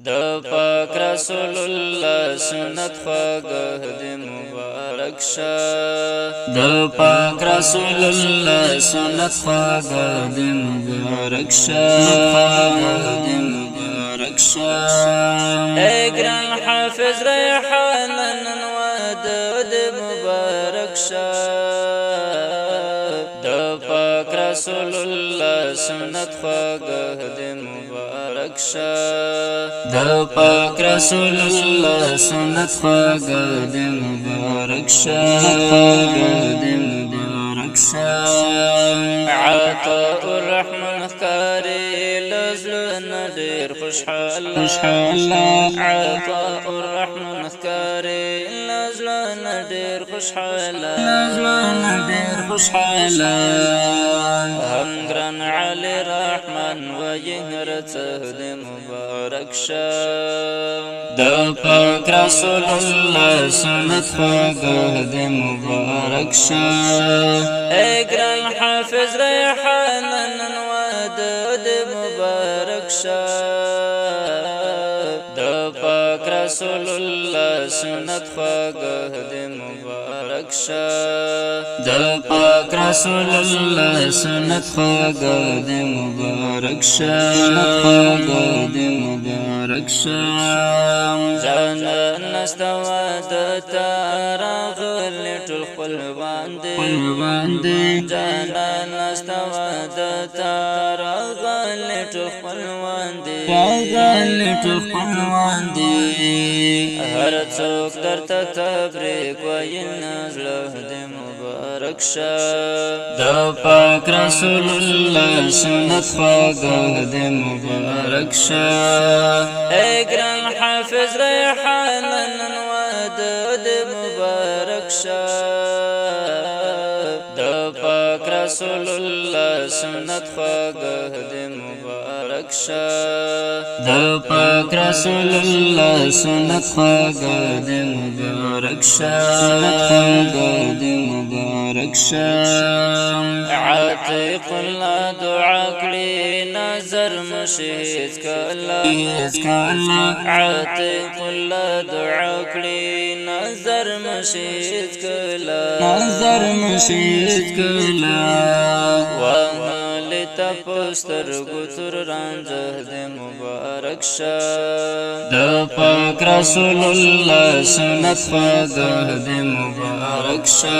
د پاک رسول الله سنت خواږه د مبارک شه د پاک رسول الله سنت خواږه د مبارک شه د مبارک شه اے ګران حافظ ریحان نن واده د مبارک شه د پاک رسول الله سنت خواږه د مبارک شه د پاک رسول الله سنت خواږه د مبارک شه د مبارک شه عطاء الرحمن ښکاري لزړه ډېر خوشحاله عطاء الرحمن ښکاري لزړه ډېر خوشحاله هم ګران علي رحمان وایي هر څه د مبارک شه د پاک رسول الله سنت خواږه د مبارک شه اے ګران حافظ ریحان نن واده د مبارک شه د پاک رسول الله سنت خواږه د مبارک شه د پاک رسول الله سنت خواږه د مبارک شه د مبارک شه جانان نستوا د راغلی ټول خپلوان دي جانان نستوا د راغلی ټول خپلوان دي هر څوک درته تبریک وایي نزله د مبارک شه د پاک رسول الله سنت خواږه د مبارک شه اے ګران حافظ ریحان نن واده د مبارک شه د پاک رسول الله سنت خواږه د مبارک شه د پاک رسول الله سنت خواږه د مبارک شه د مبارک شه عاتق الله دعا کړي نظر مشهد کله عاتق الله دعا کړي نظر مشهد کله وهلته پستر ګتر رانجه د مبارک شه د پاک رسول الله سنت خواږه د مبارک شه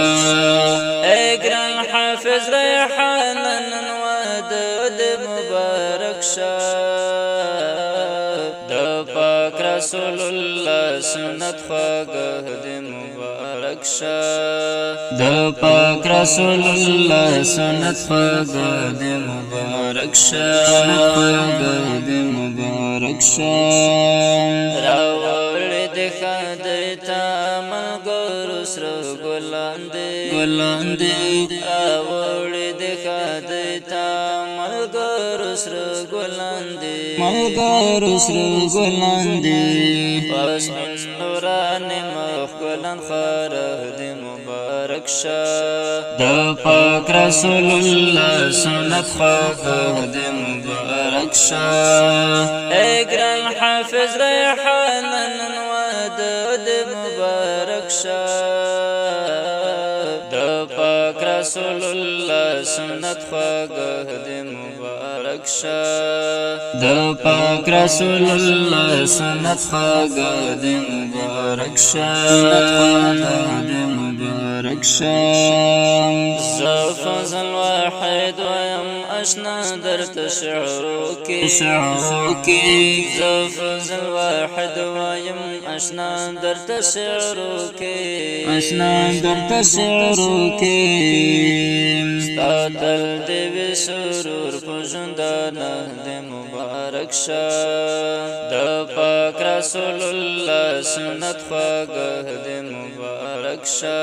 اے ګران حافظ ریحان نن واده د مبارک شه د پاک رسول الله سنت خواږه د مبارک شه د پاک رسول الله سنت خواږه د مبارک شه د مبارک شه راوړې د خدایته ملګرو سره ګلان دي راوړې د خدایته ملګرو سره ګلان دي پس نوران مخ ګلان خاره د مبارک شه د پاک رسول الله سنت خواږه د مبارک شه اے ګران حافظ ریحان نن واده د مبارک شه د پاک رسول الله سنت خواږه د مبارک شه د پاک رسول الله سنت خواږه د مبارک شه د مبارک شه فضل واحد ويم اشنا درت شعرو کی فضل واحد ويم اشنا درت شعرو کی ستادل دی سرور پجندانه د مبارک شه د پاک رسول الله سنت خواږه د مبارک شه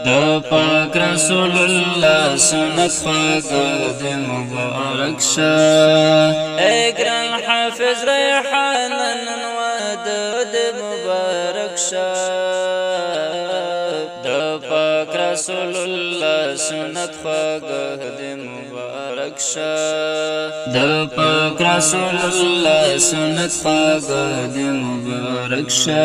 د پاک رسول الله سنت خواږه د مبارک شه اے ګران حافظ ریحان نن واده د مبارک شه د پاک رسول الله سنت خواږه د مبارک مبارک شه د پاک رسول الله سنت پاک دې مبارک شه